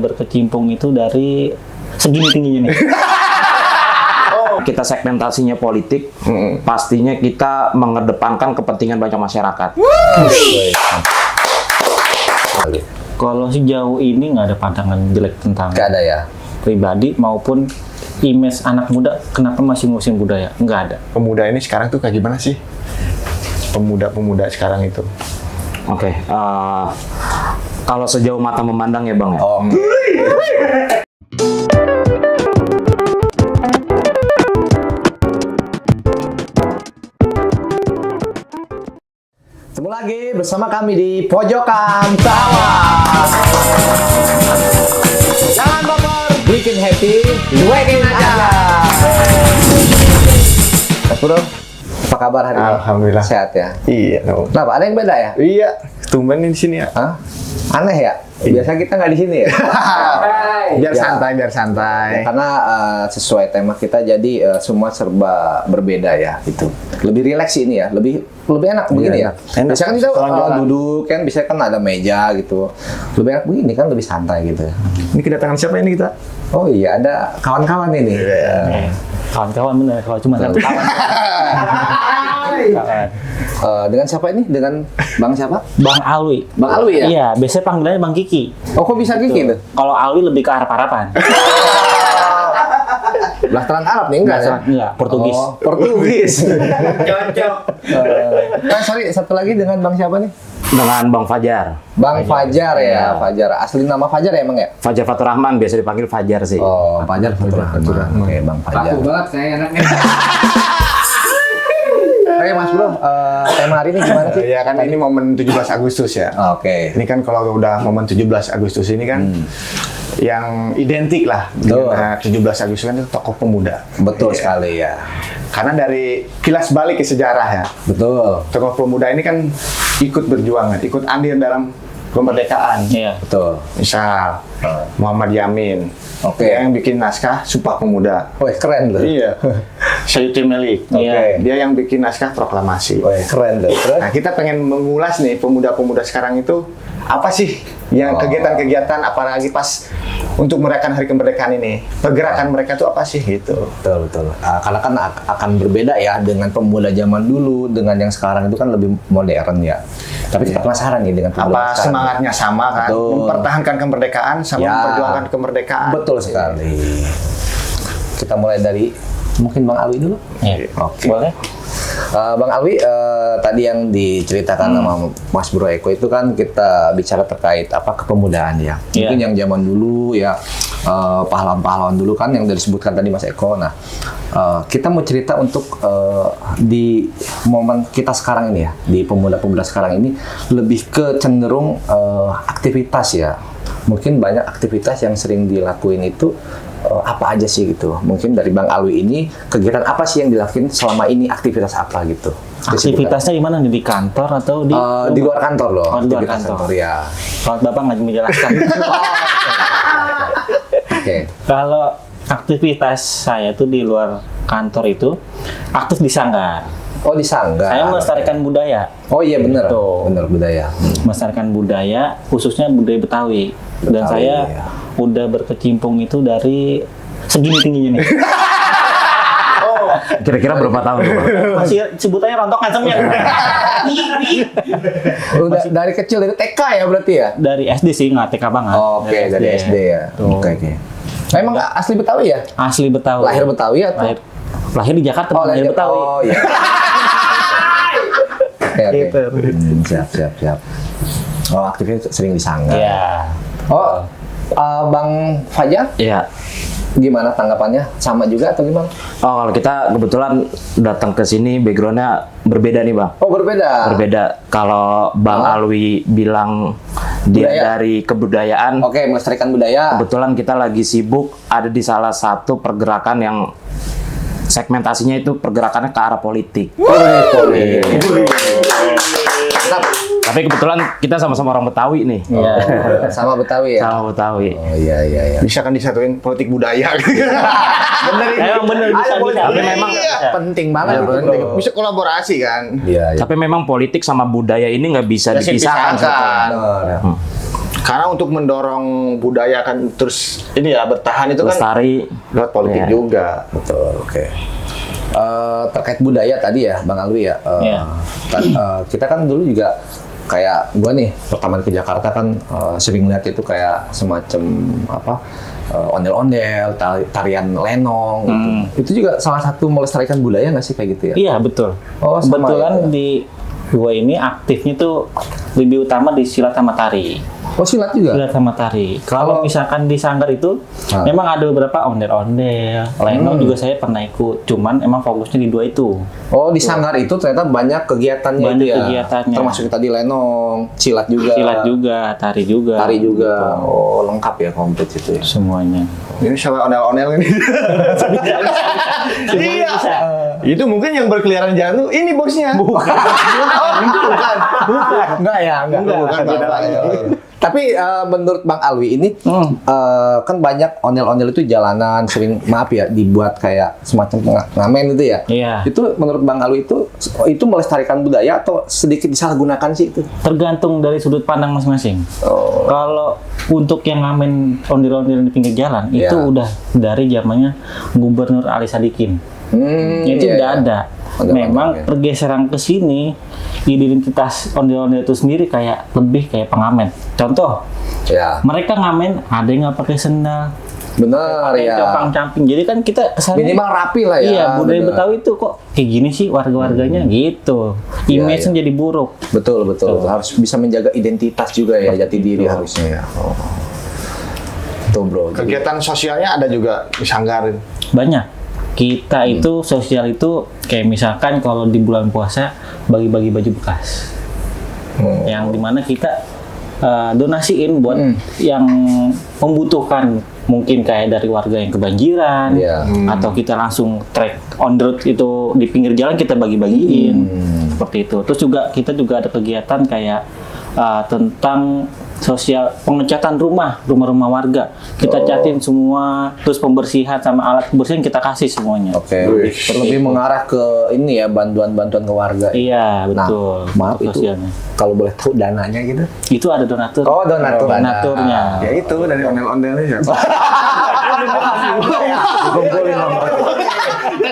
Berkecimpung itu dari segini tingginya nih. Kita segmentasinya politik, pastinya kita mengedepankan kepentingan banyak masyarakat. Kalau sejauh ini nggak ada pandangan jelek tentang Gak ada ya? pribadi maupun image anak muda. Kenapa masih ngurusin budaya? Nggak ada. Pemuda ini sekarang tuh kayak gimana sih? Pemuda-pemuda sekarang itu. Oke, kalau sejauh mata memandang ya Bang ya. Oh. Ketemu lagi bersama kami di Pojokan Tawa. Jangan baper, bikin happy, cuekin aja. Mas Bro, apa kabar hari ini? Alhamdulillah. Sehat ya? Iya, no. Kenapa? Ada yang beda ya? Iya, tumben di sini ya. Hah? Aneh ya? Biasa kita nggak di sini ya? Biar Ya. santai, biar santai. Karena sesuai tema kita, jadi semua serba berbeda ya, gitu. Lebih rileks ini ya, lebih enak begini ya. enak. Biasanya kan kita Setelah jualan. duduk kan, bisa kan ada meja gitu. Lebih enak begini kan, lebih santai gitu. Ini kedatangan siapa ini kita? Oh iya, ada kawan-kawan ini. Kawan-kawan bener, kalau cuma satu kawan. Kawan. Dengan siapa ini? Dengan Bang siapa? Bang Alwi. Bang Alwi ya? Iya, biasanya panggilannya Bang Kiki. Oh, kok bisa Kiki tuh? Kalau Alwi lebih ke harap-harapan. Blasteran Arab nih, enggak ya? Enggak, Portugis. Oh, Portugis. Cocok. Sorry, satu lagi dengan Bang siapa nih? Dengan Bang Fajar. Bang Fajar ya, Fajar. Asli nama Fajar ya emang ya? Fajar Fatur Rahman, biasa dipanggil Fajar sih. Oh, Fajar Fatur Rahman. Oke, Bang Fajar. Kaku banget saya anaknya. Oke, Mas Bro, tema hari ini gimana sih? Ya kan ini momen 17 Agustus ya. Oke. Ini kan kalau udah momen 17 Agustus ini kan yang identik lah Betul. dengan 17 Agustus kan itu tokoh pemuda. Betul Iya. sekali ya. Karena dari kilas balik ke sejarah ya, Betul. tokoh pemuda ini kan ikut berjuang, ikut andil dalam kemerdekaan. Iya. Betul. Misal Muhammad Yamin, Oke. dia yang bikin naskah Sumpah Pemuda. Wih, keren tuh. Iya. Syaitu Melik, Oke. dia yang bikin naskah proklamasi. Wih, keren tuh. Terus? Nah, kita pengen mengulas nih pemuda-pemuda sekarang itu apa sih yang kegiatan-kegiatan apalagi pas untuk merayakan hari kemerdekaan ini. Pergerakan mereka tuh apa sih gitu. Betul, betul. Karena kan akan berbeda ya dengan pemuda zaman dulu dengan yang sekarang itu kan lebih modern ya. Tapi kita penasaran nih dengan pemuda Apa sekarang. semangatnya sama kan? Betul. Mempertahankan kemerdekaan sama Ya. memperjuangkan kemerdekaan. Betul sekali. Kita mulai dari mungkin Bang Alwi dulu. Iya. Oke. Boleh? Bang Alwi, tadi yang diceritakan sama Mas Bro Eko itu kan kita bicara terkait apa kepemudaan ya. Iya. Mungkin yang zaman dulu ya pahlawan-pahlawan dulu kan yang disebutkan tadi Mas Eko. Nah, kita mau cerita untuk di momen kita sekarang ini ya, di pemuda-pemuda sekarang ini lebih ke cenderung aktivitas ya. Mungkin banyak aktivitas yang sering dilakuin itu apa aja sih gitu. Mungkin dari Bang Alwi ini kegiatan apa sih yang dilakuin selama ini, aktivitas apa gitu. Aktivitasnya di mana? Di kantor atau di Di luar kantor loh. Oh, di luar aktivitas kantor. ya. Kalau Bapak nggak menjelaskan. Oke. Kalau aktivitas saya tuh di luar kantor itu aktif di sanggar. Oh, di Sanggar. Saya melestarikan budaya. Oh iya bener. Betul. Bener budaya. Melestarikan budaya, khususnya budaya Betawi. Dan Betawi, saya ya. udah berkecimpung itu dari segini tingginya nih. Kira-kira berapa tahun tuh, Bang? Masih sebutannya rontok ngancemnya. Udah dari kecil, dari TK ya berarti ya? Dari SD sih, nggak TK banget. Oke, dari SD ya. Tuh. Oke. Emang asli Betawi ya? Asli Betawi. Lahir Betawi atau? Lahir di Jakarta, lahir Betawi. Oh iya. Oke, oke. Gitu. Siap. Oh, aktifnya sering di Sanggar. Iya. Oh, Bang Fajar, Iya. gimana tanggapannya? Sama juga atau gimana? Oh, kalau kita kebetulan datang ke sini background-nya berbeda nih, Bang. Oh, berbeda. Berbeda. Kalau Bang Alwi bilang dia Budaya. dari kebudayaan, Oke, melestarikan budaya. kebetulan kita lagi sibuk ada di salah satu pergerakan yang segmentasinya itu pergerakannya ke arah politik. Tapi kebetulan kita sama-sama orang Betawi nih. Iya. Sama Betawi ya? Sama Betawi. Oh iya. Bisa kan disatuin politik budaya. Bener ini. Emang bener bisa. Tapi memang penting banget. Iya, itu, Penting. bro. Bisa kolaborasi kan. Iya. tapi memang politik sama budaya ini nggak bisa Bisa dipisahkan. dipisahkan. Bener. Karena untuk mendorong budaya kan terus ini ya bertahan itu kan Lestari. lewat politik Iya. juga. Betul, oke. Terkait budaya tadi ya, Bang Alwi ya. Iya. Kita kan dulu juga kayak gua nih pertama ke Jakarta kan sering lihat itu kayak semacam apa ondel-ondel, tarian lenong gitu. Itu juga salah satu melestarikan budaya nggak sih kayak gitu ya? Iya betul. Oh, sama Kebetulan ya. di gua ini aktifnya tuh lebih utama di silat sama tari. Oh, silat juga? Silat sama tari. Kalau misalkan di Sanggar itu memang ada beberapa ondel-ondel, lenong juga saya pernah ikut. Cuman emang fokusnya di dua itu. Oh, di Sanggar itu ternyata banyak kegiatannya Banyak itu ya? kegiatannya. Termasuk tadi lenong, silat juga. Silat juga, tari juga. Tari juga. Oh, lengkap ya, komplit itu ya. Semuanya. Ini sama ondel-ondel ini. Iya. Itu mungkin yang berkeliaran jalan tuh ini bosnya. Bukan. Bukan. Enggak ya, enggak. Bukan, Bapak, ya. Tapi menurut Bang Alwi ini kan banyak ondel-ondel itu jalanan sering maaf ya dibuat kayak semacam pengamen itu ya. Iya. Itu menurut Bang Alwi itu melestarikan budaya atau sedikit disalahgunakan sih itu? Tergantung dari sudut pandang masing-masing. Oh. Kalau untuk yang ngamen ondel-ondel di pinggir jalan itu Iya. udah dari zamannya Gubernur Ali Sadikin. Itu Iya, udah iya. ada. Ondel-ondel, Memang ya. pergeseran ke sini identitas ondel-ondel itu sendiri kayak lebih kayak pengamen. Contoh, Ya, mereka ngamen ada yang nggak pakai sendal, benar pakai ya. copang-camping. Jadi kan kita kesannya Minimal rapi lah ya. iya, budaya benar. Betawi itu kok kayak gini sih warga-warganya gitu. Iya, Image-nya iya. jadi buruk. Betul, betul. Harus bisa menjaga identitas juga ya, jati diri harusnya ya. Oh. Tuh bro. Jadi- Kegiatan sosialnya ada juga di Sanggar. Banyak. Kita itu sosial itu kayak misalkan kalau di bulan puasa bagi-bagi baju bekas. Yang dimana kita donasiin buat yang membutuhkan, mungkin kayak dari warga yang kebanjiran, Iya. atau kita langsung track on the road itu di pinggir jalan kita bagi-bagiin, seperti itu. Terus juga kita juga ada kegiatan kayak tentang sosial pengecatan rumah-rumah warga. Kita catin semua, terus pembersihan sama alat pembersihan kita kasih semuanya. Oke, lebih mengarah ke ini ya, bantuan-bantuan ke warga. Iya, betul. Nah, maaf untuk itu sosialnya. kalau boleh tahu dananya gitu. Itu ada donatur. Oh, donatur. Donaturnya. Ya itu dari ondel-ondelnya ya. Kumpulin nomor.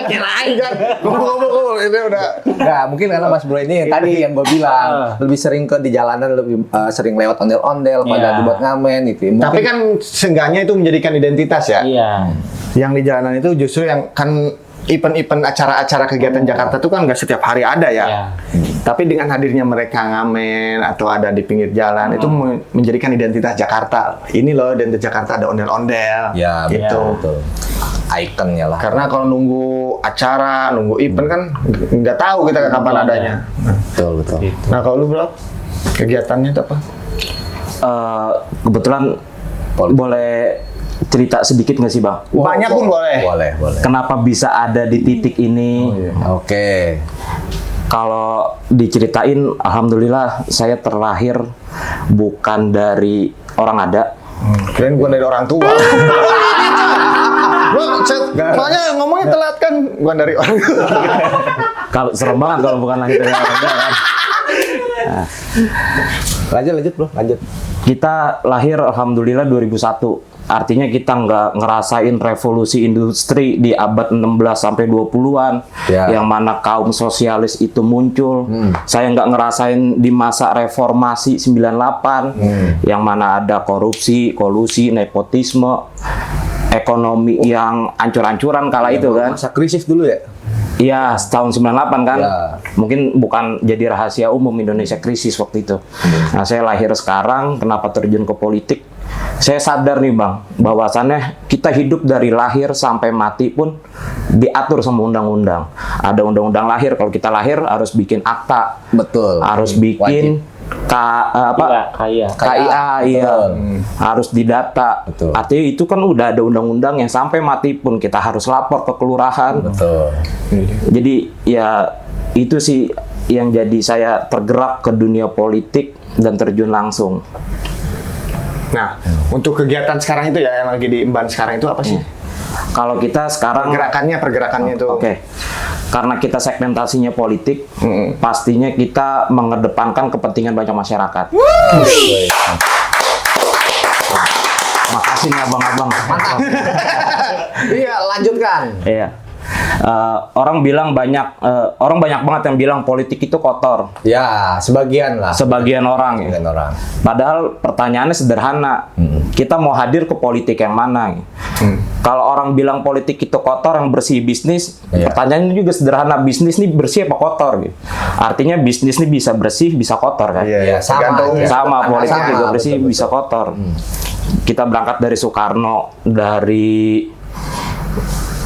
Kirain kan. Kumpul ini udah. Nggak, mungkin karena Mas Bro ini yang tadi yang gue bilang lebih sering ke di jalanan, lebih sering lewat ondel-ondel pada Iya. dibuat ngamen gitu. Mungkin, Tapi kan seenggaknya itu menjadikan identitas ya. Iya. Yang di jalanan itu justru yang kan event-event acara-acara kegiatan Jakarta itu kan nggak setiap hari ada ya. Iya. Tapi dengan hadirnya mereka ngamen atau ada di pinggir jalan itu menjadikan identitas Jakarta. Ini loh identitas Jakarta ada ondel-ondel. ya gitu. betul. Ikonnya lah. Karena kalau nunggu acara, nunggu event kan nggak tahu kita kapan Ada. adanya. Betul, betul. Nah kalau lu bro, kegiatannya itu apa? Kebetulan boleh cerita sedikit nggak sih Bang? Banyak pun boleh. Boleh, boleh. Kenapa bisa ada di titik ini? Oke. Kalau diceritain, alhamdulillah saya terlahir bukan dari orang ada. Kirain bukan dari orang tua. Bro, soalnya ngomongnya telat kan, bukan dari orang tua. Kalau serem banget kalau bukan lahir dari orang ada kan. Lanjut bro, lanjut. Kita lahir alhamdulillah 2001. Artinya kita nggak ngerasain revolusi industri di abad 16 sampai 20-an Ya. yang mana kaum sosialis itu muncul. Saya nggak ngerasain di masa reformasi 98 yang mana ada korupsi, kolusi, nepotisme, ekonomi yang ancur-ancuran kala itu kan. Masa krisis dulu ya? Iya, tahun 98 kan. Ya. Mungkin bukan jadi rahasia umum Indonesia krisis waktu itu. Nah, saya lahir sekarang, kenapa terjun ke politik? Saya sadar nih Bang, bahwasannya kita hidup dari lahir sampai mati pun diatur sama undang-undang. Ada undang-undang lahir, kalau kita lahir harus bikin akta, Betul. harus bikin Kaya. KIA, iya, Betul. harus didata. Betul. Artinya itu kan udah ada undang-undang yang sampai mati pun kita harus lapor ke kelurahan. Betul. Jadi ya itu sih yang jadi saya tergerak ke dunia politik dan terjun langsung. Nah, untuk kegiatan sekarang itu ya yang lagi diemban sekarang itu apa sih? Kalau kita sekarang Pergerakannya itu. Oke. Karena kita segmentasinya politik, pastinya kita mengedepankan kepentingan banyak masyarakat. Makasih nih abang-abang. Iya, lanjutkan. Iya. Orang banyak banget yang bilang politik itu kotor. Ya, sebagian lah. Sebagian orang ya. Sebagian orang. Padahal pertanyaannya sederhana. Kita mau hadir ke politik yang mana? Kalau orang bilang politik itu kotor, yang bersih bisnis, Iya. pertanyaannya juga sederhana. Bisnis nih bersih apa kotor? Gitu. Artinya bisnis nih bisa bersih, bisa kotor kan? Iya, sama tergantung aja. Sama, politik Sama, juga bersih, betul, bisa betul. kotor. Kita berangkat dari Soekarno, dari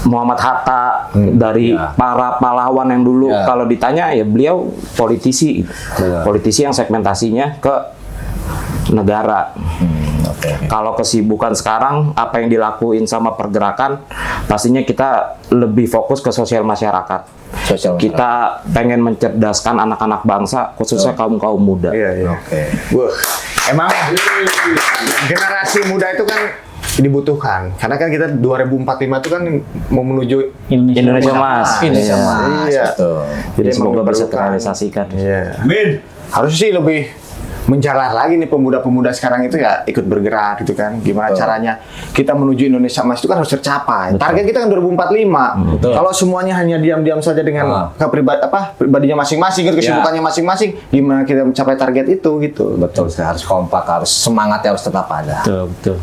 Muhammad Hatta, dari Ya. para pahlawan yang dulu Ya. kalau ditanya ya beliau politisi, Benar. politisi yang segmentasinya ke negara. Oke. Kalau kesibukan sekarang apa yang dilakuin sama pergerakan, pastinya kita lebih fokus ke sosial masyarakat. Sosial masyarakat. Kita pengen mencerdaskan anak-anak bangsa, khususnya kaum muda. Iya, iya. Oke. Wah, emang generasi muda itu kan dibutuhkan. Karena kan kita 2045 itu kan mau menuju Indonesia Mas. Indonesia Iya. Mas. Iya. Betul. Jadi Emang semoga bisa diperlukan. terrealisasikan. Iya. Harus sih lebih menjalar lagi nih pemuda-pemuda sekarang itu ya ikut bergerak gitu kan. Gimana Betul. caranya kita menuju Indonesia Emas itu kan harus tercapai. Target kita kan 2045. Betul. Kalau semuanya hanya diam-diam saja dengan pribadinya masing-masing, gitu, kesibukannya masing-masing, gimana kita mencapai target itu gitu. Betul, harus kompak, harus semangatnya harus tetap ada. Betul.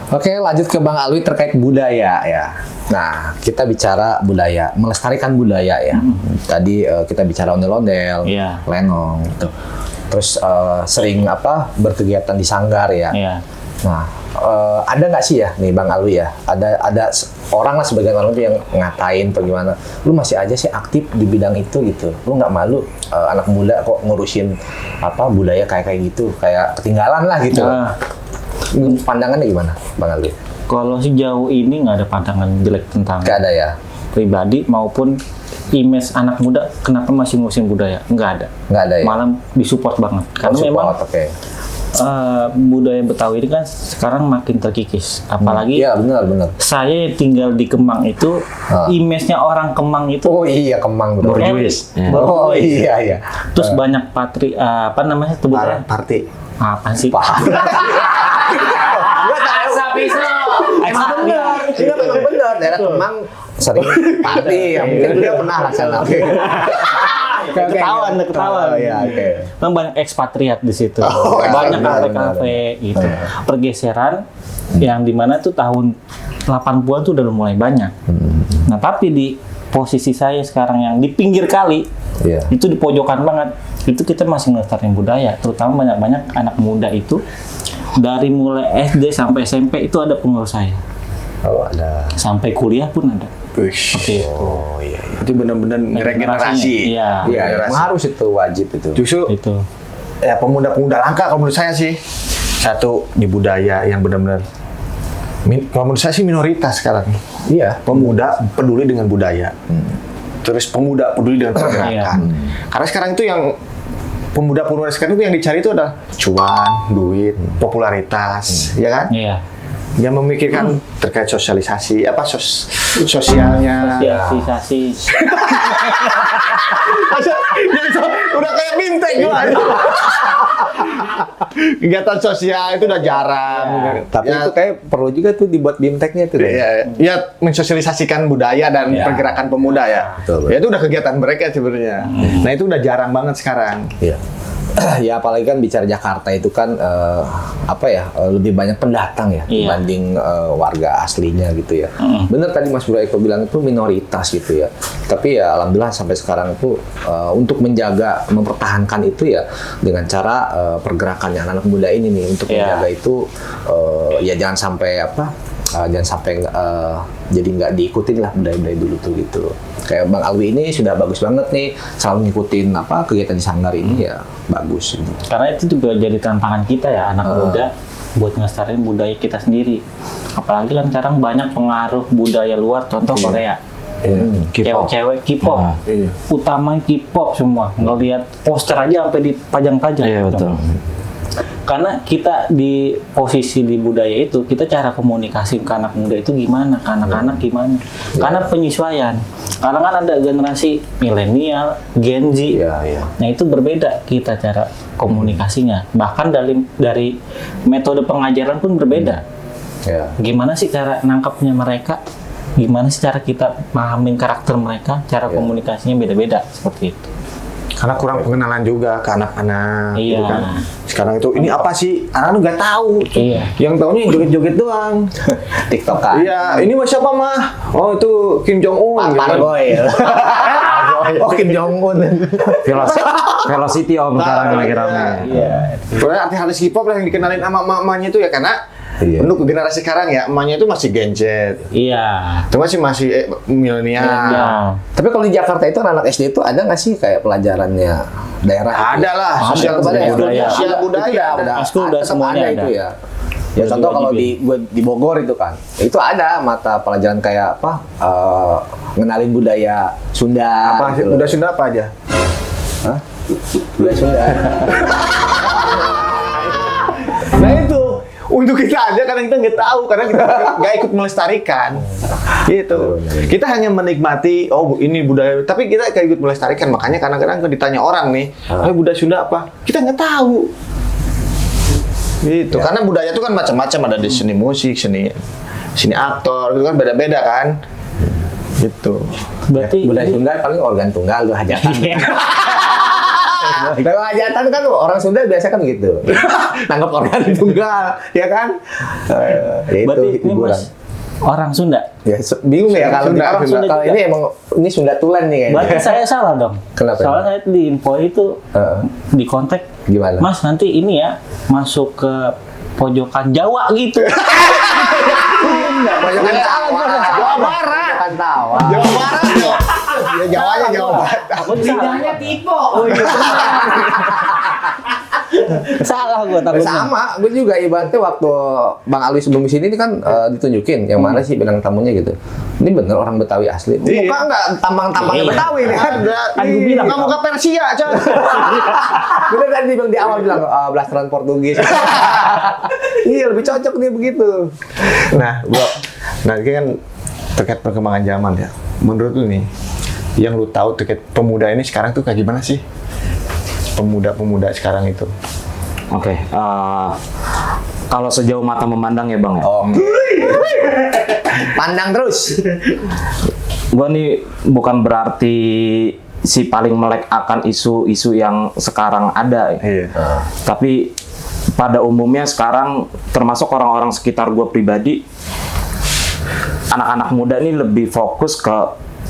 Oke, lanjut ke Bang Alwi terkait budaya ya. Nah, kita bicara budaya, melestarikan budaya ya. Tadi kita bicara ondel-ondel, Iya. lenong gitu. Terus sering berkegiatan di sanggar ya. Iya. Nah, ada nggak sih ya nih Bang Alwi ya? Ada orang lah, sebagian orang tuh yang ngatain atau gimana. Lu masih aja sih aktif di bidang itu gitu. Lu nggak malu anak muda kok ngurusin budaya kayak gitu, kayak ketinggalan lah gitu. Nah, Pandangannya gimana, Bang Alwi? kalau sejauh ini nggak ada pandangan jelek tentang Nggak ada ya? pribadi maupun image anak muda kenapa masih ngurusin budaya, nggak ada. Nggak ada ya? Malah disupport banget karena Oh, memang support, oke. budaya Betawi ini kan sekarang makin terkikis, apalagi Iya, benar. saya yang tinggal di Kemang itu image-nya orang Kemang itu Oh iya, Kemang bro. Borjuis. Ya. Oh iya. terus banyak apa namanya sebutannya Party. apa sih Emang benar. Iya memang benar. Daerah Kemang sering party. Yang mungkin dia pernah laksana. Oke. ketahuan. Oh iya, oke. Memang banyak ekspatriat di situ, Oh, banyak benar, kafe-kafe gitu. Pergeseran yang dimana tuh tahun 80-an tuh udah mulai banyak. Nah tapi di posisi saya sekarang yang di pinggir kali, Iya. itu di pojokan banget, itu kita masih ngelestariin budaya, terutama banyak anak muda itu dari mulai SD sampai SMP itu ada pengurus saya, Oh ada. sampai kuliah pun ada. Oke. Oh iya. Itu benar-benar Iya. regenerasi. Iya, Regenerasi. emang harus itu, wajib itu. Justru Itu. ya pemuda-pemuda langka kalau menurut saya sih. Satu di budaya yang benar-benar kalau menurut saya sih minoritas sekarang. Iya. Pemuda peduli dengan budaya. Terus pemuda peduli dengan pergerakan. Karena sekarang itu yang pemuda-pemuda sekarang itu yang dicari itu adalah cuan, duit, popularitas, ya kan? Iya. Yang memikirkan terkait sosialisasi, sosialnya. Sosialisasi. Udah kayak bimtek gimana? Kegiatan sosial itu udah jarang. Tapi Ya, itu kayak perlu juga tuh dibuat bimteknya tuh. ya mensosialisasikan budaya dan pergerakan pemuda ya. Betul. Ya itu udah kegiatan mereka sebenarnya. Nah itu udah jarang banget sekarang. Iya. Ya apalagi kan bicara Jakarta itu kan lebih banyak pendatang ya Iya. dibanding warga aslinya gitu ya. Bener tadi Mas Bro Eko bilang itu minoritas gitu ya. Tapi ya alhamdulillah sampai sekarang itu untuk menjaga, mempertahankan itu ya dengan cara pergerakannya anak muda ini nih untuk Iya. menjaga itu ya jangan sampai jadi nggak diikutin lah budaya-budaya dulu tuh gitu. Kayak Bang Alwi ini sudah bagus banget nih, selalu ngikutin kegiatan di sanggar ini ya bagus. Karena itu juga jadi tantangan kita ya anak muda buat ngelestariin budaya kita sendiri. Apalagi kan sekarang banyak pengaruh budaya luar, contoh Korea. K-pop. Cewek-cewek K-pop, utama K-pop semua. Ngelihat poster aja sampai dipajang-pajang. Iya betul. Karena kita di posisi di budaya itu, kita cara komunikasi ke anak muda itu gimana, ke anak-anak gimana. Karena penyesuaian. Karena kan ada generasi milenial, Gen Z. Iya. Nah itu berbeda kita cara komunikasinya. Bahkan dari metode pengajaran pun berbeda. Ya. Gimana sih cara nangkapnya mereka? Gimana sih cara kita pahamin karakter mereka? Cara komunikasinya beda-beda seperti itu. Karena kurang pengenalan juga ke anak-anak Iya. gitu kan. Sekarang itu ini apa sih? Anak-anak nggak tahu. Iya. Yang taunya yang joget-joget doang. TikTok kan. Iya, ini mah siapa mah? Oh itu Kim Jong Un. Parboy. Oh Kim Jong Un. Velocity om sekarang lagi rame. Iya. Soalnya artis K-pop lah yang dikenalin sama emak-emaknya itu ya karena untuk generasi sekarang ya emaknya itu masih Gen Z. Iya. Itu masih milenial. Iya. Tapi kalau di Jakarta itu anak SD itu ada nggak sih kayak pelajarannya daerah? Ada lah, sosial budaya. Sosial budaya. Ekskul udah tetap semuanya ada ada. itu ya. Ya Udah contoh kalau diwajibin. di Bogor itu kan, itu ada mata pelajaran kayak apa? Ngenalin budaya Sunda. Apa gitu loh. udah Sunda apa aja? Hah? Budaya Sunda. Nah itu untuk kita aja karena kita nggak tahu karena kita nggak ikut melestarikan gitu. Kita hanya menikmati oh ini budaya tapi kita nggak ikut melestarikan makanya kadang-kadang kalau ditanya orang nih budaya Sunda apa kita nggak tahu gitu karena budaya itu kan macam-macam ada di seni musik seni aktor itu kan beda-beda kan gitu. Berarti Budaya Sunda paling organ tunggal tuh hajatan. Kalau hajatan kan orang Sunda biasa kan gitu. Nanggap organ tunggal, ya kan? Ya berarti itu ini hiburan. Mas orang Sunda. Ya, bingung ya kalau Sunda, orang Sunda kalau juga. ini emang ini Sunda tulen nih kayaknya. Berarti saya salah dong. Kenapa? Soalnya saya di info itu di kontak Gimana? Mas nanti ini ya masuk ke pojokan Jawa gitu. Pojokan Tawa. Jawa Barat. Pojokan Tawa. Jawa Barat ya Jawanya Jawa Barat. Aku lidahnya tipo. Salah gue takutnya. Sama, gue juga ibaratnya waktu Bang Alwi sebelum di sini ini kan ditunjukin yang mana sih bintang tamunya gitu. Ini bener orang Betawi asli. Iya. Muka nggak tampang-tampangnya Iya. Betawi nih kan? Kan gue bilang. Kamu ke Persia, coy. Bener tadi bang di awal bilang blasteran Portugis. Iya lebih cocok nih begitu. Nah, bro, nah ini kan terkait perkembangan zaman ya. Menurut lu nih, yang lu tahu terkait pemuda ini sekarang tuh kayak gimana sih? Pemuda-pemuda sekarang itu. Oke, kalau sejauh mata memandang ya bang ya. Oh. Pandang terus. Gue nih bukan berarti si paling melek akan isu-isu yang sekarang ada. Iya. Tapi pada umumnya sekarang termasuk orang-orang sekitar gue pribadi, anak-anak muda ini lebih fokus ke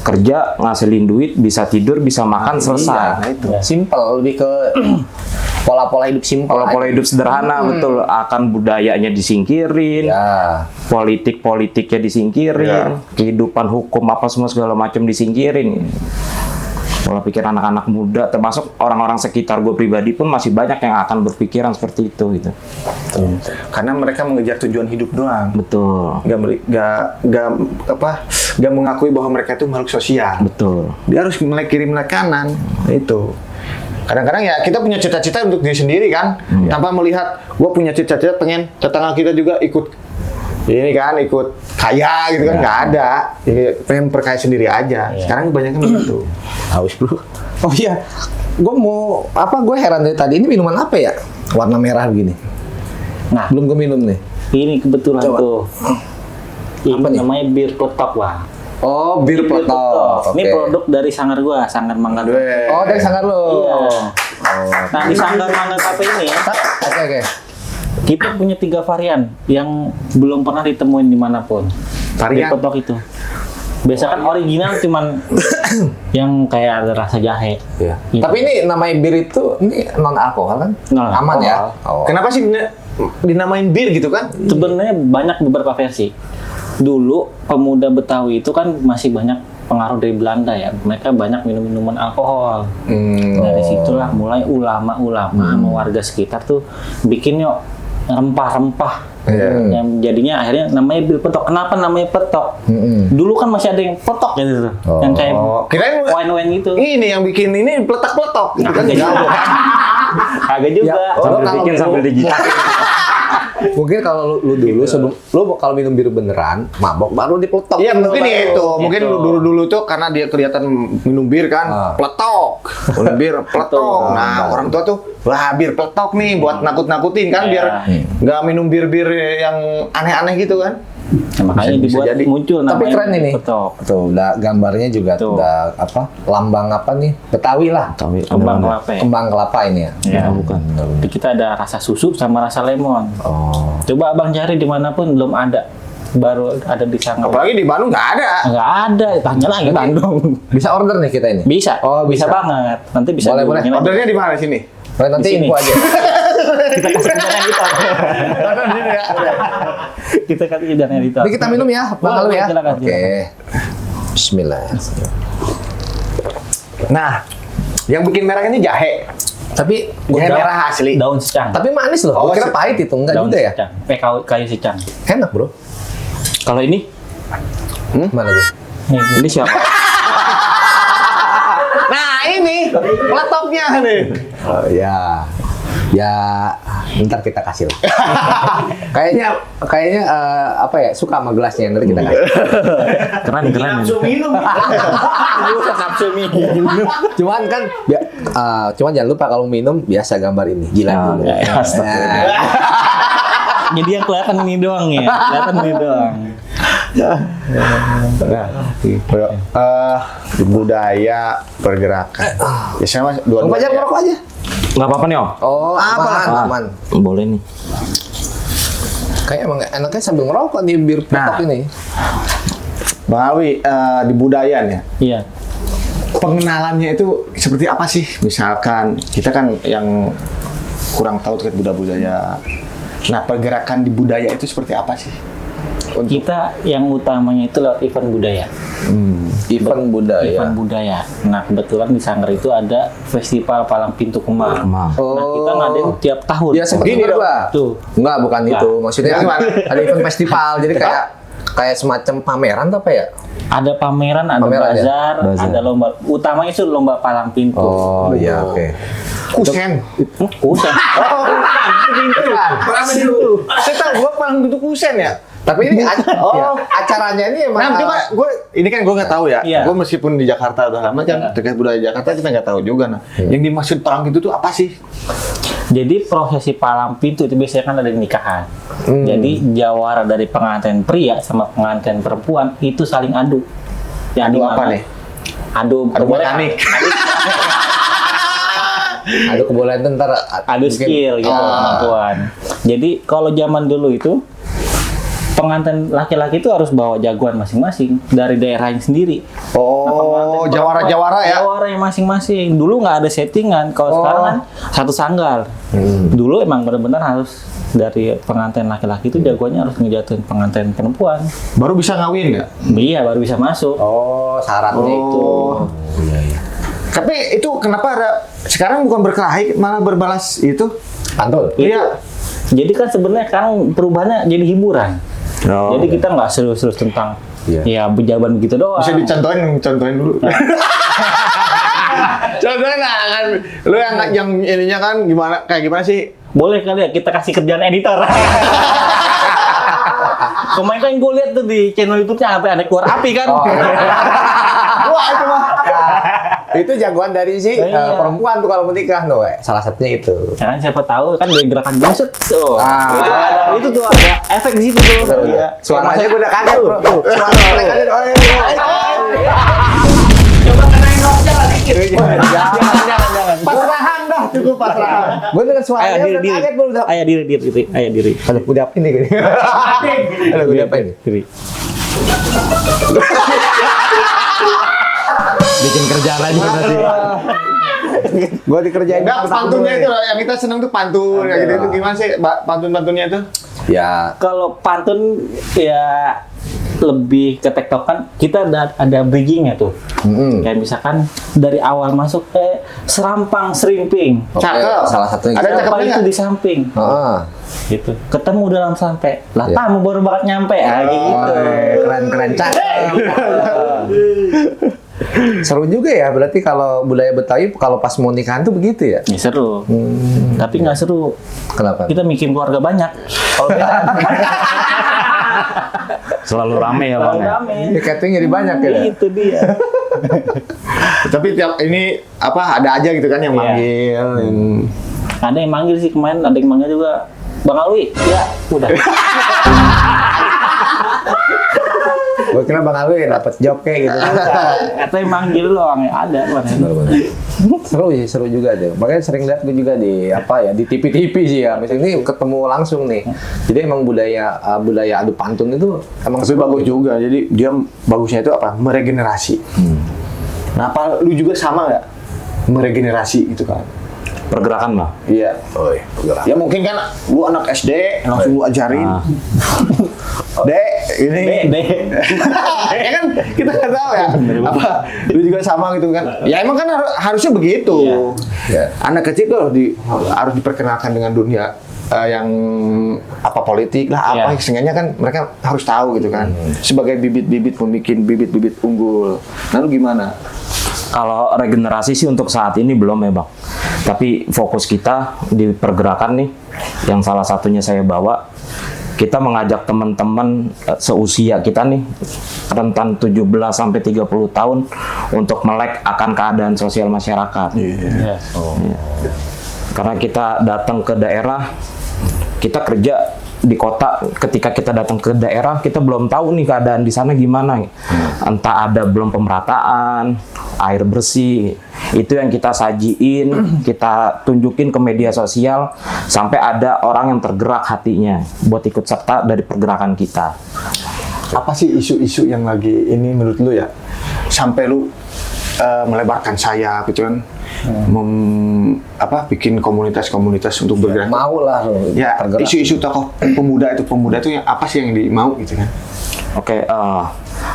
kerja, ngasilin duit, bisa tidur, bisa makan, selesai. Nah, itu. Simple, lebih ke pola-pola hidup simpel. Pola-pola hidup sederhana, betul. Akan budayanya disingkirin, Ya. politik-politiknya disingkirin, kehidupan hukum apa semua segala macam disingkirin. Pola pikir anak-anak muda, termasuk orang-orang sekitar gue pribadi pun masih banyak yang akan berpikiran seperti itu gitu. Karena mereka mengejar tujuan hidup doang. Betul, Gak mengakui bahwa mereka itu makhluk sosial. betul. Dia harus kirim kanan. Itu. Kadang-kadang ya kita punya cita-cita untuk diri sendiri kan, tanpa melihat gue punya cita-cita pengen tetangga kita juga ikut ini kan ikut kaya gitu kan nggak ada. Jadi pengen perkaya sendiri aja. Sekarang kebanyakan begitu. Haus bro. Oh iya, gue mau apa? Gue heran dari tadi ini minuman apa ya? Warna merah begini. Nah, Belum gue minum nih. ini kebetulan Coba. tuh. Ini Apa nih? namanya bir peletok lah. Oh, bir peletok. Ini Oke. produk dari Sanggar gua, Sanggar Mangga. Weh. Oh, dari Sanggar lo. Iya. Oh. Nah, di Sanggar Mangga Cafe ini Oke. kita punya 3 varian yang belum pernah ditemuin dimanapun. Varian? Bir peletok itu. Biasa kan original cuman yang kayak ada rasa jahe. Iya. Gitu. Tapi ini namanya bir itu ini non alkohol kan? Non Aman ya? alkohol. Oh. Kenapa sih dinamain bir gitu kan? Sebenarnya banyak beberapa versi. Dulu pemuda Betawi itu kan masih banyak pengaruh dari Belanda ya. Mereka banyak minum minuman alkohol. Dari situlah mulai ulama-ulama sama warga sekitar tuh bikin yuk rempah-rempah. Yang jadinya akhirnya namanya bir petok. Kenapa namanya petok? Dulu kan masih ada yang petok gitu tuh. Yang kayak Kirain wine-wine gitu. ini yang bikin ini peletak-peletok. Gitu kan? Kagak juga. Kagak juga. Ya, Sambil kalau bikin mau- sambil digital. Mungkin kalau lu dulu sebelum lu kalau minum bir beneran, mabok baru dipeletok. Iya mungkin baru. itu, mungkin dulu tuh karena dia kelihatan minum bir kan, peletok, minum bir peletok. Nah orang tua tuh, wah bir peletok nih buat nakut-nakutin kan, biar nggak minum bir-bir yang aneh-aneh gitu kan. Nah, makanya Bisa dibuat jadi. muncul Tapi namanya keren ini. petok. Tuh, udah gambarnya juga Tuh. udah apa? Lambang apa nih? Betawi lah. Kembang kelapa. Ya. Kembang kelapa ini ya. Ya. bukan. Di kita ada rasa susu sama rasa lemon. Oh. Coba abang cari dimanapun belum ada. Baru ada di Sanggar. Apalagi di Bandung nggak ada. Nggak ada, tanya lagi Bandung. Bisa order nih kita ini. Bisa. Oh, bisa bisa. banget. Nanti bisa Boleh, dihubungin aja. Ordernya di mana sini? Oh, nanti Di sini. info aja. Kita kasih kemudahan editor. Kita kasih kemudahan editor. Ini kita minum ya, Bang Alwi ya. Silakan, Oke. Bismillah. Nah, yang bikin merah ini jahe. Tapi Jahe merah asli. Daun secang. tapi manis loh. Oh, Gua kira pahit itu, enggak Daun juga ya? secang. Kayu secang. Enak, Bro. Kalau ini Mana tuh? Ini siapa? Nah ini peletoknya nih. Oh ya. Ya, ntar kita kasih lah. kayaknya apa ya, suka sama gelasnya, nanti kita kasih. Keren. minum. nafsu minum. Cuman kan, cuman jangan lupa kalau minum biasa gambar ini, jilat dulu. ya, Nah, Jadi yang kelihatan ini doang ya. Kelihatan ini doang. Budaya pergerakan. Ya sama Bang dua-dua. Fajar ngerokok aja. Nggak apa-apa nih Om. Oh, aman. Boleh nih. Kayak emang enaknya sambil ngerokok di bir petok ini. Bang Alwi, di budaya nih, Iya. pengenalannya itu seperti apa sih? Misalkan kita kan yang kurang tahu terkait budaya. Nah, pergerakan di budaya itu seperti apa sih? Kita yang utamanya itu lewat event budaya. Event budaya. Event budaya. Nah, kebetulan di Sanggar itu ada festival Palang Pintu Kemang. Nah, kita ngadain tiap tahun. Ya seperti Begini ini dong. gua. Tuh. Enggak, bukan Enggak. itu. Maksudnya Gimana? ada event festival. Jadi kayak semacam pameran tuh apa ya? Ada pameran, ada Pameran, ya? bazar, ada lomba. Utamanya itu lomba palang pintu. Oh iya, oke. Kusen. Kusen. Saya tahu gua paling bentuk kusen ya. Tapi ini acaranya ini emang Nah, coba ini kan gue nggak tahu ya. Iya. Gue meskipun di Jakarta udah lama kan terkait budaya Jakarta kita nggak tahu juga. Nah, yang dimaksud palang pintu itu apa sih? Jadi prosesi palang pintu itu biasanya kan ada di nikahan. Jadi jawara dari pengantin pria sama pengantin perempuan itu saling adu. Adu apa nih? Adu mekanik. ada kebolehan ntar Adu skill gitu kemampuan. Jadi kalau zaman dulu itu pengantin laki-laki itu harus bawa jagoan masing-masing dari daerahnya sendiri. Oh, jawara-jawara ya. Jawara yang masing-masing. Dulu nggak ada settingan. Kalau sekarang kan satu sanggar. Dulu emang benar-benar harus dari pengantin laki-laki itu jagoannya harus ngejatuhin pengantin perempuan. Baru bisa ngawin nggak? Iya, baru bisa masuk. Oh, syaratnya itu. Iya. Tapi itu kenapa ada sekarang bukan berkelahi malah berbalas itu? Pantun. Iya. Jadi kan sebenarnya sekarang perubahannya jadi hiburan. Jadi kita nggak serius-serius tentang ya pejaban begitu doang. Bisa contohin dulu. Contohin lah kan. Lu yang ininya kan kayak gimana sih? Boleh kali ya kita kasih kerjaan editor. Kemarin kan gue lihat tuh di channel YouTube-nya sampai ada keluar api kan. Wah, itu mah. Itu jagoan dari si perempuan tuh kalau menikah tuh, salah satunya itu. Jangan siapa tahu kan dari gerakan jongset tuh. Itu tuh ada efek di situ tuh. Iya. Suaranya gue udah kaget, Bro. Suaranya kaget. Coba kenain jangan dikit. Jangan. Pasrahan dah, cukup pasrahan. Gue denger suaranya udah kaget, Bro. Ayo diri. Aduh, udah apa ini gue? Aduh, udah apa ini? Diri. Bikin kerjaan aja berarti. Gue dikerjain. Enggak, pantunnya itu loh, yang kita seneng tuh pantun kayak gitu. Itu gimana sih pantun-pantunnya itu? Ya, Kalau pantun ya lebih ke tektokan, kita ada bridgingnya tuh. Kayak misalkan dari awal masuk ke serampang serimping. Cakep. salah satunya. Ada gitu. cakep. Apa itu di samping. Heeh. Gitu. Ketemu dalam sampai. Lah Iya. tamu baru banget nyampe. Gitu. Keren cakep. Seru juga ya, berarti kalau budaya Betawi kalau pas mau nikahan tuh begitu ya? Ya seru. Tapi nggak seru. Kenapa? Kita bikin keluarga banyak. Kalau beda. Selalu rame ya bang. Selalu Ya? rame. Ya catering jadi banyak ya? Itu dia. Tapi tiap ini apa ada aja gitu kan yang Iya. manggil. Ada yang manggil sih kemarin, ada yang manggil juga. Bang Alwi, ya udah. Gue kira Bang Alwi dapat job kayak gitu. Atau yang manggil doang, ada. Seru juga tuh. Makanya sering lihat gue juga di di TV-TV sih ya. Misalnya ini ketemu langsung nih. Jadi emang budaya adu pantun itu emang Tapi bagus juga. Jadi dia bagusnya itu apa? Meregenerasi. Nah, apa lu juga sama nggak? Meregenerasi gitu kan? Pergerakan bang. Iya. Ya mungkin kan lu anak SD langsung lu ajarin. Dek, ini. Ya kan kita nggak tahu ya. Apa lu juga sama gitu kan? Ya emang kan harusnya begitu. Iya. Anak kecil tuh harus diperkenalkan dengan dunia yang apa politik lah apa seenggaknya kan mereka harus tahu gitu kan. Sebagai bibit-bibit membuat bibit-bibit unggul. Lalu gimana? Kalau regenerasi sih untuk saat ini belum ya bang. Tapi fokus kita di pergerakan nih, yang salah satunya saya bawa, kita mengajak teman-teman seusia kita nih, rentan 17 sampai 30 tahun untuk melek akan keadaan sosial masyarakat. Iya. Karena kita datang ke daerah, kita kerja di kota, ketika kita datang ke daerah kita belum tahu nih keadaan di sana gimana. Entah ada belum pemerataan, air bersih, itu yang kita sajiin, kita tunjukin ke media sosial sampai ada orang yang tergerak hatinya buat ikut serta dari pergerakan kita. Apa sih isu-isu yang lagi ini menurut lu ya? Sampai lu melebarkan sayap gitu kan? Bikin komunitas-komunitas untuk bergerak. mau lah Ya, tergerak. isu-isu tokoh pemuda itu yang apa sih yang dimau gitu kan? Oke,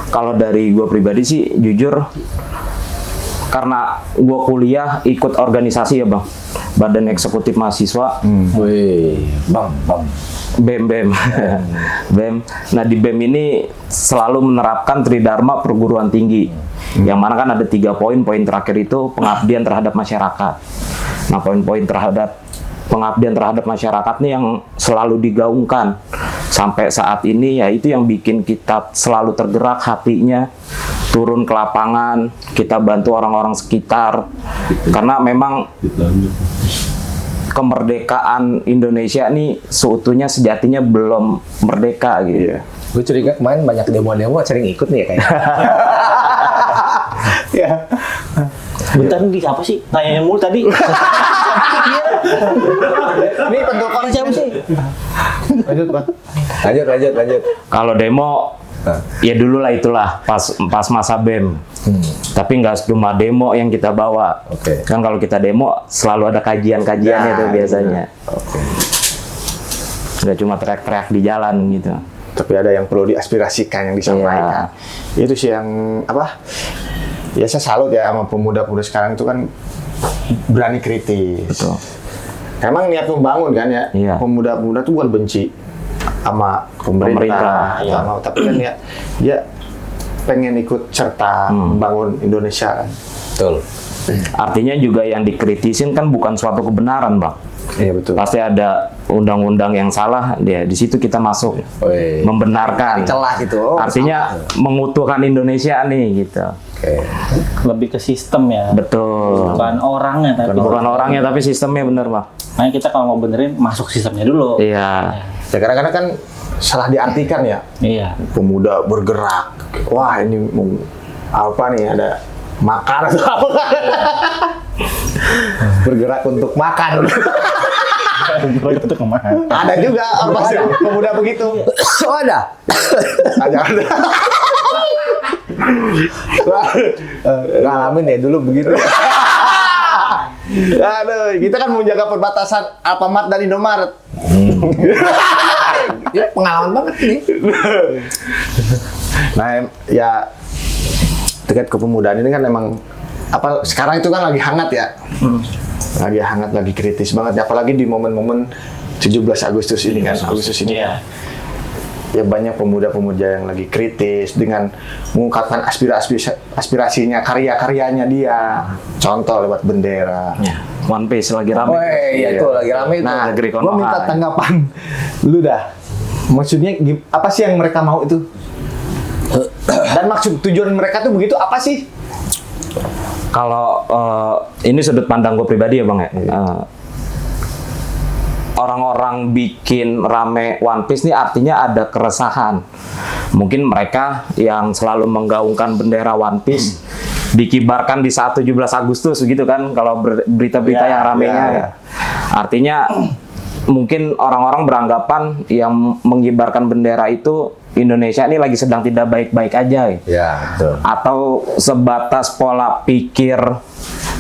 kalau dari gue pribadi sih jujur, karena gue kuliah ikut organisasi ya bang, Badan Eksekutif Mahasiswa, Wih, bang. BEM. BEM. Nah di BEM ini selalu menerapkan Tridharma perguruan tinggi, yang mana kan ada 3 poin. Poin terakhir itu pengabdian terhadap masyarakat. Nah poin-poin terhadap pengabdian terhadap masyarakat nih yang selalu digaungkan sampai saat ini, ya itu yang bikin kita selalu tergerak hatinya, turun ke lapangan, kita bantu orang-orang sekitar, karena memang kemerdekaan Indonesia nih seutuhnya sejatinya belum merdeka gitu. Gue curiga kemarin banyak demo-demo sering ikut nih ya kayaknya. Ya. Bentar nih siapa sih? Nanyain mulu tadi. Ini bentukan Siapa sih? Lanjut, Bang. Lanjut. Kalau demo ya dulu lah itulah pas masa BEM. Tapi nggak cuma demo yang kita bawa. Oke. Kan kalau kita demo selalu ada kajian-kajiannya tuh biasanya. Nggak cuma teriak-teriak di jalan gitu. Tapi ada yang perlu diaspirasikan, yang disampaikan. Itu sih yang ya saya salut ya sama pemuda-pemuda sekarang itu kan berani kritis. Betul. Emang niat membangun kan ya. Iya. Pemuda-pemuda itu bukan benci sama pemerintah, Iya. tapi kan ya dia pengen ikut serta membangun Indonesia kan. Betul. Artinya juga yang dikritisin kan bukan suatu kebenaran, Bang. Iya betul. Pasti ada undang-undang yang salah, dia di situ kita masuk Wih. membenarkan. Celah gitu. Artinya mengutuhkan Indonesia nih gitu. Oke. Lebih ke sistem ya. Betul. Bukan orangnya tapi. Bukan orangnya tapi sistemnya bener, Bang. Makanya kita kalau mau benerin masuk sistemnya dulu. Iya. Ya kadang-kadang kan salah diartikan ya. Iya. Pemuda bergerak. Wah ini mau apa nih, ada makan atau apa? Bergerak untuk makan. Itu kemana? Ada juga ormas pemuda begitu. Oh, ada. Ada. Ngalamin ya dulu begitu. Aduh, kita kan menjaga perbatasan Alfamart dan Indomaret. Ya, pengalaman banget ini. Nah, ya terkait kepemudaan ini kan emang apa sekarang itu kan lagi hangat ya. Lagi hangat, lagi kritis banget, apalagi di momen-momen 17 Agustus ini kan, Agustus ini. Iya. ya banyak pemuda-pemuda yang lagi kritis dengan mengungkapkan aspirasinya, karya-karyanya dia. Contoh lewat bendera. Ya, One Piece lagi rame. Oh iya itu lagi rame itu. Nah, Negeri gue Konoha. minta tanggapan lu dah. Maksudnya apa sih yang mereka mau itu? Dan maksud tujuan mereka tuh begitu apa sih? Kalau ini sudut pandang gue pribadi ya bang ya. Orang-orang bikin rame One Piece nih artinya ada keresahan. Mungkin mereka yang selalu menggaungkan bendera One Piece dikibarkan di saat 17 Agustus gitu kan, kalau berita-berita yang ramenya ya. Artinya mungkin orang-orang beranggapan yang mengibarkan bendera itu Indonesia ini lagi sedang tidak baik-baik aja ya. Ya, betul. Atau sebatas pola pikir,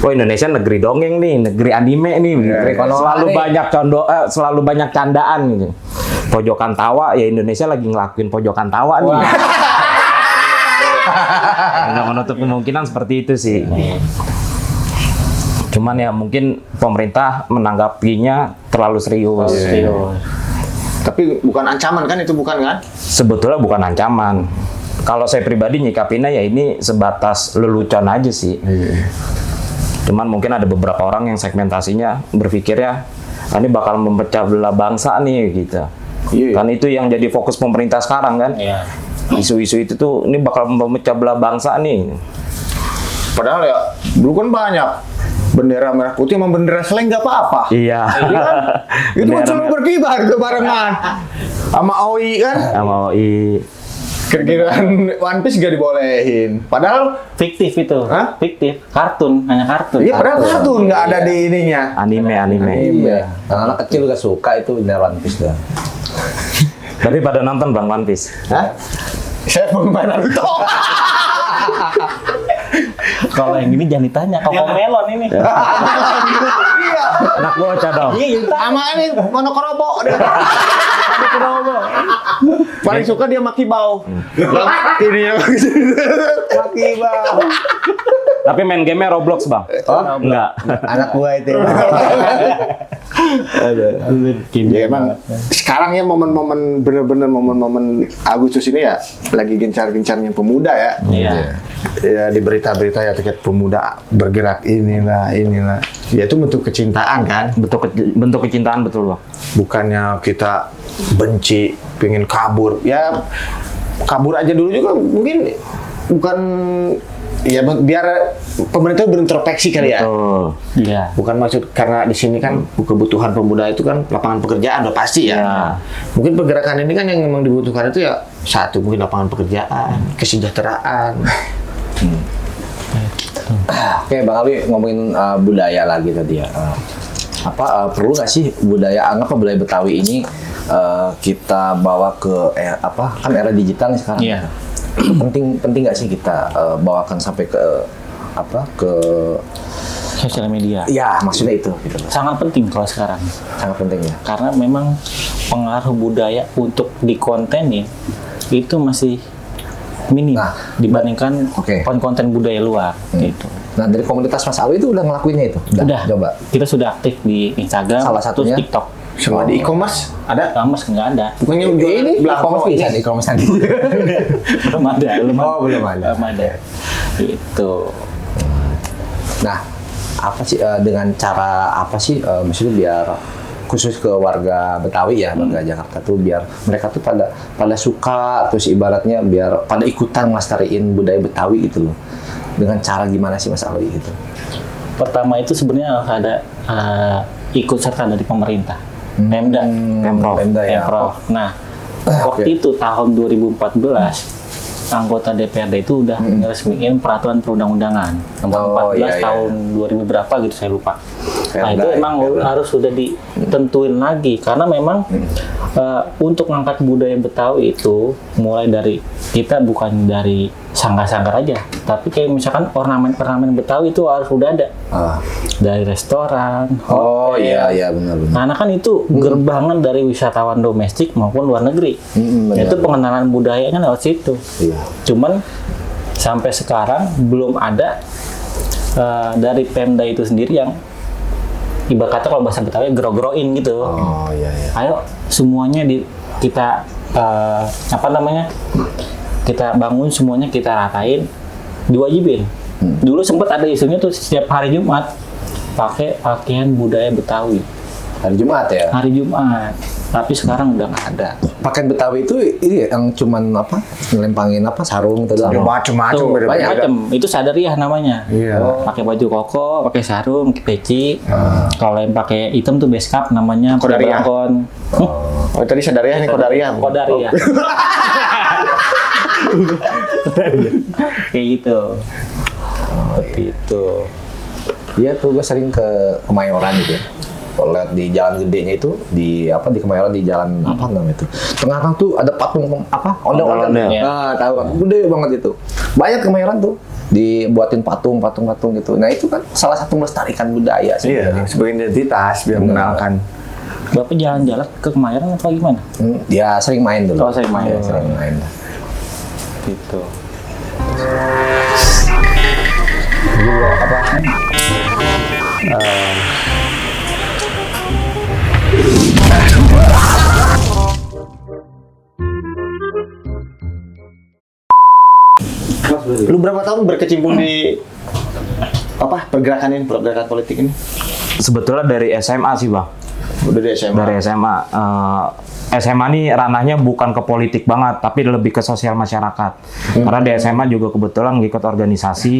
oh Indonesia negeri dongeng nih, negeri anime nih, Negeri Konoha selalu nih. banyak selalu banyak candaan gitu. Pojokan tawa ya, Indonesia lagi ngelakuin pojokan tawa nih. Nggak menutup kemungkinan seperti itu sih. Cuman ya mungkin pemerintah menanggapinya terlalu serius. Tapi bukan ancaman kan itu, bukan kan? Sebetulnya bukan ancaman. Kalau saya pribadi nyikapinnya ya ini sebatas lelucon aja sih. Cuman mungkin ada beberapa orang yang segmentasinya berpikirnya ini bakal memecah belah bangsa nih gitu. Kan itu yang jadi fokus pemerintah sekarang kan. Iya. Isu-isu itu tuh ini bakal memecah belah bangsa nih. Padahal ya dulu kan banyak bendera merah putih sama bendera seleng nggak apa-apa. Iya. Itu kan Bendera cuma berkibar itu barengan sama OI kan. Sama OI. Kira-kiraan One Piece gak dibolehin. Padahal Fiktif itu. Hah? Fiktif. Kartun, hanya kartun. iya, padahal kartun nggak ada di ininya. Anime. Iya. Anak kecil juga suka itu beneran One Piece dah. Tapi pada nonton Bang One Piece. Hah? Saya penggemar Naruto. Kalau yang ini jangan ditanya, Koko Melon ini. Iya. Anak bocah dong. Iya, Sama ini Monokrobo. Paling suka dia Makibao. Ini ya Makibao. Tapi main game-nya Roblox, Bang. Oh, Enggak. anak gua itu. Ya emang sekarang ya momen-momen bener-bener momen-momen Agustus ini ya lagi gencar-gencarnya pemuda ya. Iya. Ya di berita-berita ya terkait pemuda bergerak inilah. Ya itu bentuk kecintaan kan. Bentuk kecintaan betul, Bang. Bukannya kita benci, pengen kabur. Ya kabur aja dulu juga mungkin bukan ya biar pemerintah berintrospeksi kali ya. Betul. Iya. Bukan maksud karena di sini kan kebutuhan pemuda itu kan lapangan pekerjaan udah pasti ya. Ya. Mungkin pergerakan ini kan yang memang dibutuhkan itu ya satu mungkin lapangan pekerjaan, kesejahteraan. Oke, Bang Ali ngomongin budaya lagi tadi ya. Perlu nggak sih budaya, anggap budaya Betawi ini kita bawa ke kan era digital nih sekarang. Iya. Penting nggak sih kita bawakan sampai ke Sosial media. ya maksudnya itu gitu loh. Sangat penting kalau sekarang. Sangat penting ya. Karena memang pengaruh budaya untuk dikontenin itu masih minim Nah, dibandingkan oke. konten budaya luar gitu. Nah, dari komunitas Mas Alwi itu udah ngelakuinnya itu? Udah. Coba. Kita sudah aktif di Instagram, Salah satunya? terus TikTok. Sama di e-commerce ada? Mas nggak ada. Bukannya Ini belakang e-commerce bisa, e-commerce tadi. belum ada. Oh, belum ada. Belum ada. Itu. Nah, apa sih dengan cara apa sih maksudnya biar khusus ke warga Betawi ya, warga Jakarta tuh biar mereka tuh pada suka, terus ibaratnya biar pada ikutan ngelestariin budaya Betawi gitu loh. Dengan cara gimana sih Mas Alwi gitu? Pertama itu sebenarnya harus ada ikut serta dari pemerintah. Pemda. Pemda ya. Pemprov. Nah, waktu itu tahun 2014 anggota DPRD itu udah ngeresmiin peraturan perundang-undangan nomor 14 iya, iya. tahun 2000 berapa gitu saya lupa. Nah Pemda, itu emang Pemda. harus sudah ditentuin lagi karena memang untuk mengangkat budaya Betawi itu mulai dari kita bukan dari sanggar-sanggar aja, tapi kayak misalkan ornamen-ornamen Betawi itu harus udah ada dari restoran. Oh hotel. iya benar. Karena kan itu gerbangan dari wisatawan domestik maupun luar negeri. Benar. Itu pengenalan budayanya lewat situ. Iya. Cuman sampai sekarang belum ada dari Pemda itu sendiri yang ibarat kata kalau bahasa Betawi gero-geroin gitu. Oh iya. Ayo semuanya kita apa namanya, kita bangun semuanya kita ratain, diwajibin. Dulu sempat ada isunya tuh setiap hari Jumat pakai pakaian budaya Betawi. Hari Jumat ya. Hari Jumat. Tapi sekarang udah nggak ada. Pakaian Betawi itu ini yang cuman apa? Ngelempangin apa? Sarung atau Ada apa? macam-macam Tuh, beda-beda. macam. Itu sadariah namanya. Iya. Pakai baju koko, pakai sarung, pakai peci. Kalau yang pakai hitam tuh base cap namanya Kodariah. Belangkon. Oh tadi sadariah nih kodariah. Kodariah. Kayak gitu. Seperti itu. Iya tuh gue sering ke Kemayoran gitu ya. Kalau lihat di jalan gedenya itu di apa di Kemayoran di jalan apa namanya itu. Tengah-tengah tuh ada patung apa? Ondel-ondel. Ondel-ondel. Nah, tahu kan? Gede banget itu. Banyak Kemayoran tuh dibuatin patung gitu. Nah, itu kan salah satu melestarikan budaya sih. Iya, sebagai identitas biar mengenalkan. Bapak jalan-jalan ke Kemayoran apa gimana? Ya sering main dulu. Oh, sering main. Iya, sering main. Gitu. Dulu apa? Lu berapa tahun berkecimpung di apa pergerakan ini, pergerakan politik ini? Sebetulnya dari SMA sih bang. Udah di SMA. Dari SMA. SMA nih ranahnya bukan ke politik banget, tapi lebih ke sosial masyarakat. Karena di SMA juga kebetulan ngikut organisasi,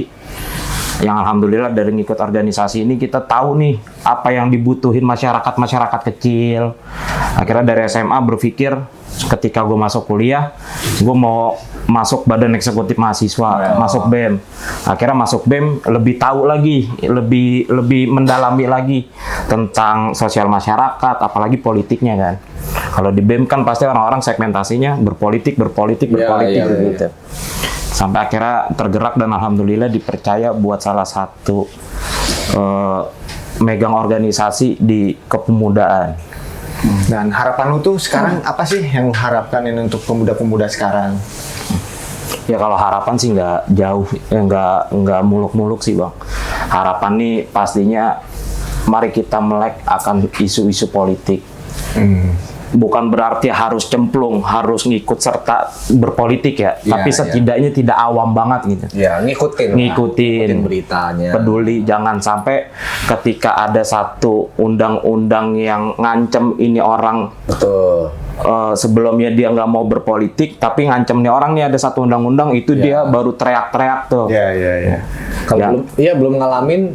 yang alhamdulillah dari ngikut organisasi ini kita tahu nih apa yang dibutuhin masyarakat kecil. Akhirnya dari SMA berpikir ketika gue masuk kuliah, gue mau masuk Badan Eksekutif Mahasiswa, masuk BEM. Akhirnya masuk BEM lebih tahu lagi, lebih mendalami lagi tentang sosial masyarakat, apalagi politiknya kan. Kalau di BEM kan pasti orang-orang segmentasinya berpolitik Iya. gitu. Sampai akhirnya tergerak dan alhamdulillah dipercaya buat salah satu megang organisasi di kepemudaan. Dan harapan lu tuh sekarang apa sih yang lu harapkan ini untuk pemuda-pemuda sekarang? Ya kalau harapan sih nggak jauh, ya nggak muluk-muluk sih bang. Harapan nih pastinya mari kita melek akan isu-isu politik. Bukan berarti harus cemplung, harus ngikut serta berpolitik ya, tapi setidaknya tidak awam banget gitu. Ya, ngikutin beritanya. Peduli, jangan sampai ketika ada satu undang-undang yang ngancem ini orang, Betul. sebelumnya dia nggak mau berpolitik, tapi ngancem nih orang nih ada satu undang-undang itu dia baru teriak-teriak tuh. Iya. Kalau belum ngalamin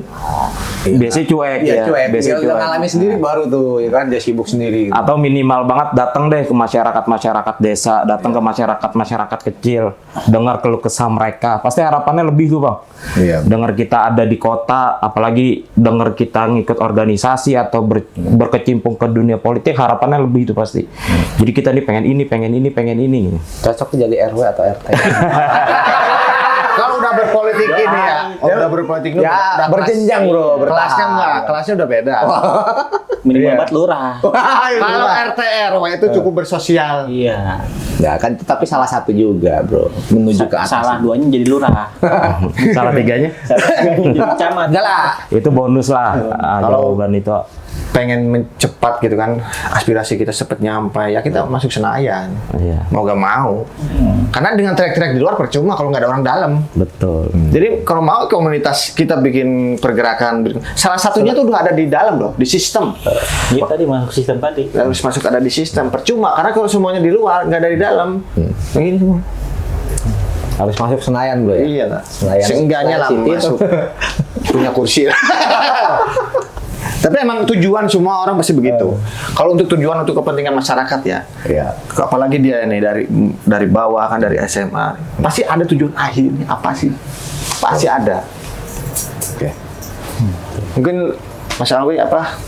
Biasanya cuek Iya, ya. cuek. Biasanya Udah cuek. ngalamin sendiri baru tuh, ya kan dia sibuk sendiri. Atau minimal banget datang deh ke masyarakat desa, datang ke masyarakat kecil, dengar keluh kesah mereka. Pasti harapannya lebih tuh bang. Iya. Dengar kita ada di kota, apalagi dengar kita ngikut organisasi atau berkecimpung ke dunia politik, harapannya lebih itu pasti. Jadi kita nih pengen ini. Cocok jadi RW atau RT. Kalau udah berpolitik ini ya, udah berpolitik ini Ya, udah berjenjang, bro, bertahap. Kelasnya enggak, kelasnya udah beda. Minimal Iya. buat lurah. Kalau RT RW itu cukup bersosial. Iya. Ya kan, tapi salah satu juga, bro, menuju ke atas. Salah duanya jadi lurah. Salah tiganya, Jadi camat. Enggak lah. itu bonus lah. Jawaban itu. Pengen mencepat gitu kan, aspirasi kita cepet nyampe, ya kita masuk Senayan. Iya, Mau gak mau. Karena dengan teriak-teriak di luar percuma kalau nggak ada orang dalam. betul. Jadi kalau mau komunitas kita bikin pergerakan, salah satunya tuh udah ada di dalam loh, di sistem. Dia tadi masuk sistem tadi. Harus masuk ada di sistem, percuma karena kalau semuanya di luar nggak ada di dalam. Begini semua. Harus masuk Senayan, bro ya. Iya lah. Senayan. Seenggaknya lah Senayan City masuk. Punya kursi. Tapi emang tujuan semua orang pasti begitu. Kalau untuk tujuan untuk kepentingan masyarakat ya. Iya. Apalagi dia nih dari bawah kan dari SMA. Pasti ada tujuan akhirnya apa sih? Pasti ada. Oke. Mungkin Mas Alwi apa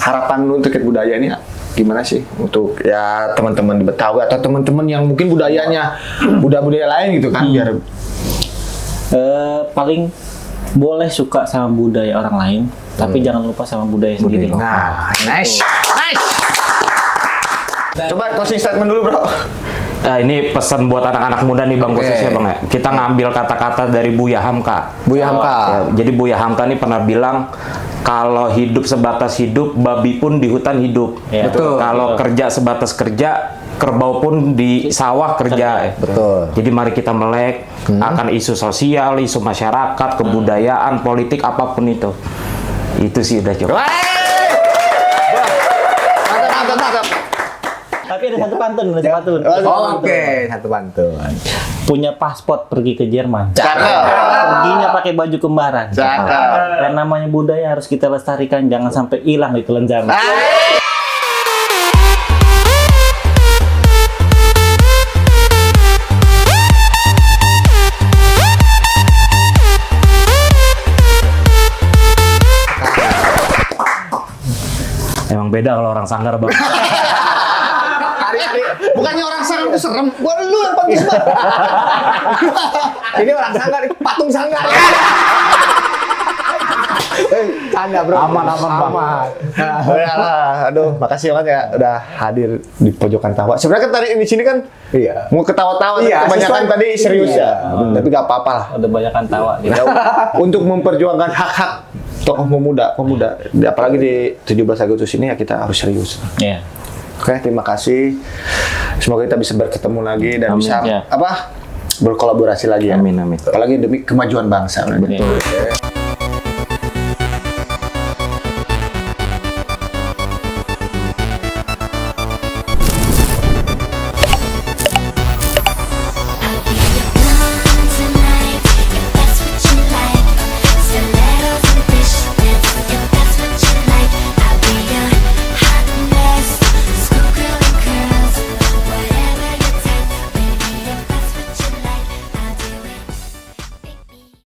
harapan lu terkait budaya ini gimana sih untuk ya teman-teman di Betawi atau teman-teman yang mungkin budayanya budaya lain gitu kan biar Paling boleh suka sama budaya orang lain, tapi jangan lupa sama budaya sendiri. nah nice. Coba closing statement dulu bro. Nah, ini pesan buat anak-anak muda nih bang, Oke. khususnya bang ya. Kita ngambil kata-kata dari Buya Hamka. Buya Hamka. Ya, jadi Buya Hamka ini pernah bilang kalau hidup sebatas hidup, babi pun di hutan hidup. Ya. Betul. Kalau kerja sebatas kerja, kerbau pun di sawah kerja. Betul. Jadi mari kita melek akan isu sosial, isu masyarakat, kebudayaan, politik, apapun itu. Itu sih udah cukup. Mantap. Tapi ada satu pantun, Oke, satu pantun. Punya paspor pergi ke Jerman. Cakep. Perginya pakai baju kembaran. Cakep. Dan namanya budaya harus kita lestarikan, jangan sampai hilang di telan zaman. Emang beda kalau orang Sanggar, Bang. Hari-hari bukannya orang Sanggar itu serem, gua lu yang pantas banget. Ini orang Sanggar, patung Sanggar. Canda bro. Aman, Bang. Oh ya lah, aduh, makasih banget ya udah hadir di pojokan tawa. Sebenarnya kan tadi di sini kan Iya. mau ketawa-tawa, tapi Iya, kebanyakan sesuai. tadi serius Iya. ya. Tapi gak apa-apa lah. Udah banyakan tawa gitu. Untuk memperjuangkan hak-hak tokoh pemuda, apalagi di 17 Agustus ini ya kita harus serius. Iya. Oke, terima kasih. Semoga kita bisa bertemu lagi dan Amin, bisa ya. berkolaborasi lagi ya. Amin. Apalagi demi kemajuan bangsa. Betul.